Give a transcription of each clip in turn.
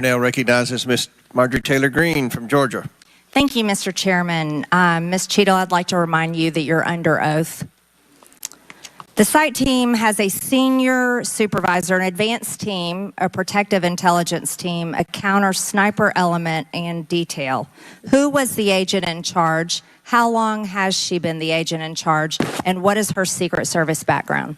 Now recognizes Ms. Marjorie Taylor Greene from Georgia. Thank you, Mr. Chairman. Ms. Cheatle, I'd like to remind you that you're under oath. The site team has a senior supervisor, an advanced team, a protective intelligence team, a counter sniper element, and detail. Who was the agent in charge? How long has she been the agent in charge? And what is her Secret Service background?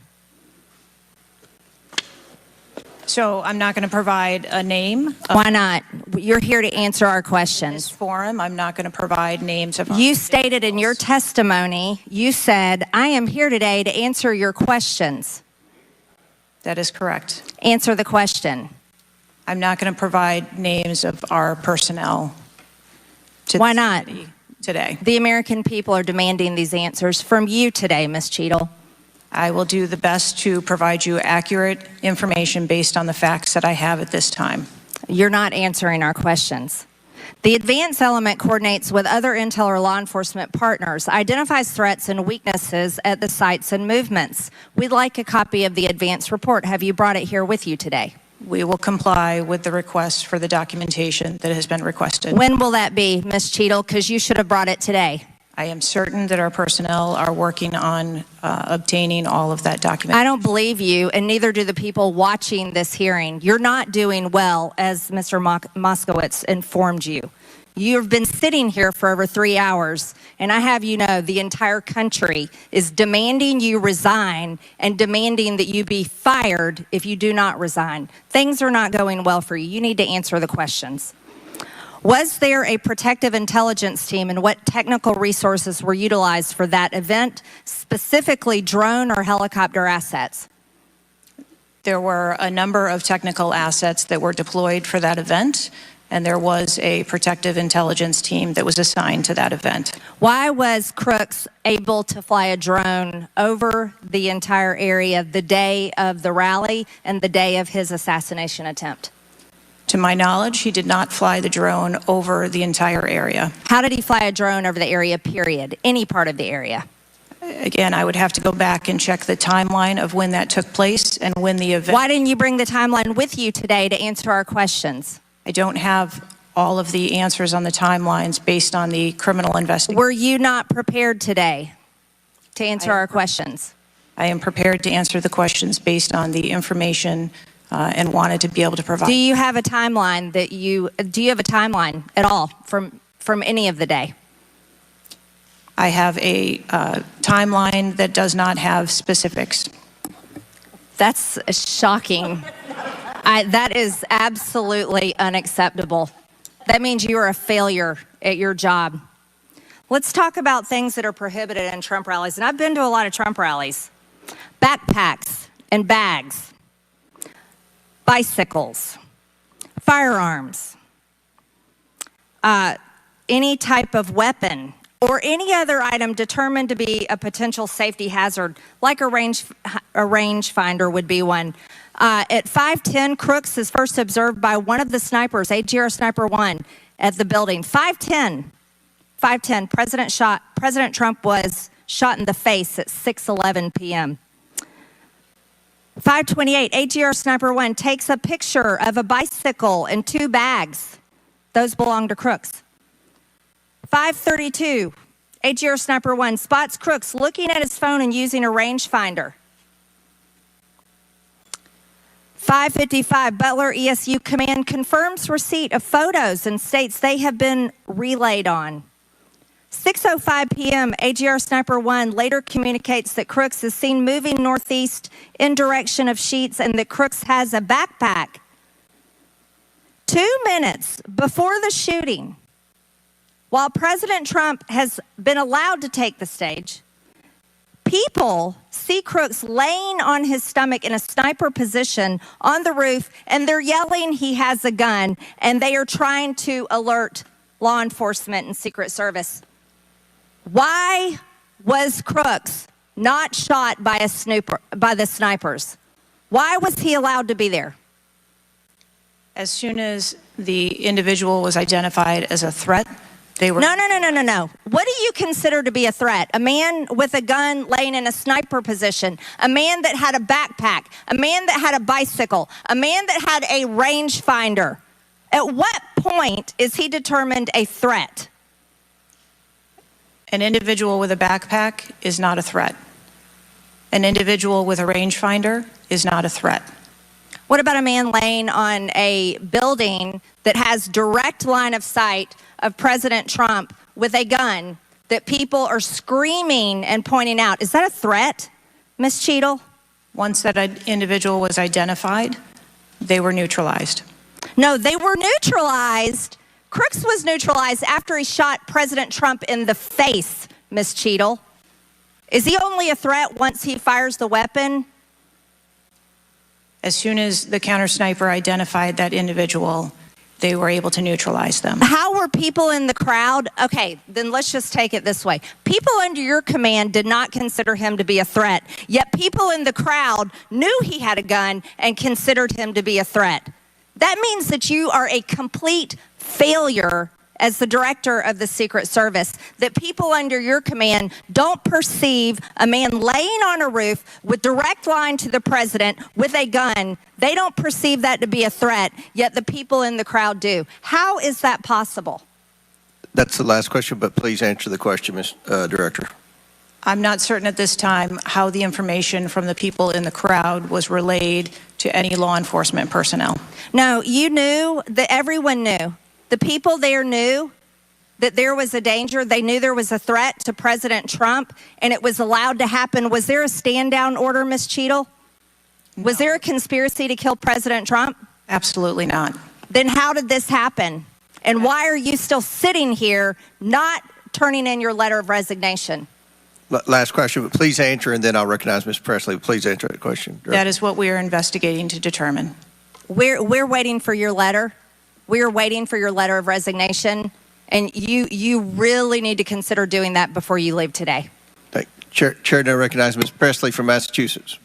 So I'm not going to provide a name. Why not? You're here to answer our In this questions. forum, I'm not going to provide names of. You stated in your testimony, you said, I am here today to answer your questions. That is correct. Answer the question. I'm not going to provide names of our personnel. Why not? Today. The American people are demanding these answers from you today, Ms. Cheatle. I will do the best to provide you accurate information based on the facts that I have at this time. You're not answering our questions. The advance element coordinates with other intel or law enforcement partners, identifies threats and weaknesses at the sites and movements. We'd like a copy of the advance report. Have you brought it here with you today? We will comply with the request for the documentation that has been requested. When will that be, Ms. Cheatle? Because you should have brought it today. I am certain that our personnel are working on obtaining all of that documentation. I don't believe you, and neither do the people watching this hearing. You're not doing well, as Mr. Moskowitz informed you. You've been sitting here for over 3 hours, and I have you know the entire country is demanding you resign and demanding that you be fired if you do not resign. Things are not going well for you. You need to answer the questions. Was there a protective intelligence team, and what technical resources were utilized for that event, specifically drone or helicopter assets? There were a number of technical assets that were deployed for that event, and there was a protective intelligence team that was assigned to that event. Why was Crooks able to fly a drone over the entire area the day of the rally and the day of his assassination attempt? To my knowledge, he did not fly the drone over the entire area. How did he fly a drone over the area, period? Any part of the area? Again, I would have to go back and check the timeline of when that took place and when the event. Why didn't you bring the timeline with you today to answer our questions? I don't have all of the answers on the timelines based on the criminal investigation. Were you not prepared today to answer our questions? I am prepared to answer the questions based on the information and wanted to be able to provide. Do you have a timeline do you have a timeline at all from any of the day? I have a timeline that does not have specifics. That's shocking. That is absolutely unacceptable. That means you are a failure at your job. Let's talk about things that are prohibited in Trump rallies. And I've been to a lot of Trump rallies. Backpacks and bags. Bicycles, firearms, any type of weapon, or any other item determined to be a potential safety hazard, like a rangefinder would be one. At 5:10, Crooks is first observed by one of the snipers, AGR Sniper 1, at the building. 5:10, President Trump was shot in the face at 6:11 p.m. 5:28, AGR Sniper 1 takes a picture of a bicycle and 2 bags. Those belong to Crooks. 5:32, AGR Sniper 1 spots Crooks looking at his phone and using a rangefinder. 5:55, Butler ESU Command confirms receipt of photos and states they have been relayed on. 6:05 p.m., AGR Sniper 1 later communicates that Crooks is seen moving northeast in direction of Sheets and that Crooks has a backpack. 2 minutes before the shooting, while President Trump has been allowed to take the stage, people see Crooks laying on his stomach in a sniper position on the roof, and they're yelling he has a gun, and they are trying to alert law enforcement and Secret Service. Why was Crooks not shot by the snipers? Why was he allowed to be there? As soon as the individual was identified as a threat, they were. No. What do you consider to be a threat? A man with a gun laying in a sniper position, a man that had a backpack, a man that had a bicycle, a man that had a rangefinder. At what point is he determined a threat? An individual with a backpack is not a threat. An individual with a rangefinder is not a threat. What about a man laying on a building that has direct line of sight of President Trump with a gun that people are screaming and pointing out? Is that a threat, Ms. Cheatle? Once that individual was identified, they were neutralized. No, they were neutralized. Crooks was neutralized after he shot President Trump in the face, Ms. Cheatle. Is he only a threat once he fires the weapon? As soon as the counter sniper identified that individual, they were able to neutralize them. How were people in the crowd? Okay, then let's just take it this way. People under your command did not consider him to be a threat, yet people in the crowd knew he had a gun and considered him to be a threat. That means that you are a complete failure as the director of the Secret Service, that people under your command don't perceive a man laying on a roof with direct line to the president with a gun. They don't perceive that to be a threat, yet the people in the crowd do. How is that possible? That's the last question, but please answer the question, Ms. Director. I'm not certain at this time how the information from the people in the crowd was relayed to any law enforcement personnel. No, you knew, that everyone knew. The people there knew that there was a danger. They knew there was a threat to President Trump, and it was allowed to happen. Was there a stand-down order, Ms. Cheatle? No. Was there a conspiracy to kill President Trump? Absolutely not. Then how did this happen? And why are you still sitting here not turning in your letter of resignation? Last question, but please answer, and then I'll recognize Ms. Presley. Please answer that question. Director. That is what we are investigating to determine. We're waiting for your letter. We are waiting for your letter of resignation, and you really need to consider doing that before you leave today. Chair now recognizes Ms. Presley from Massachusetts.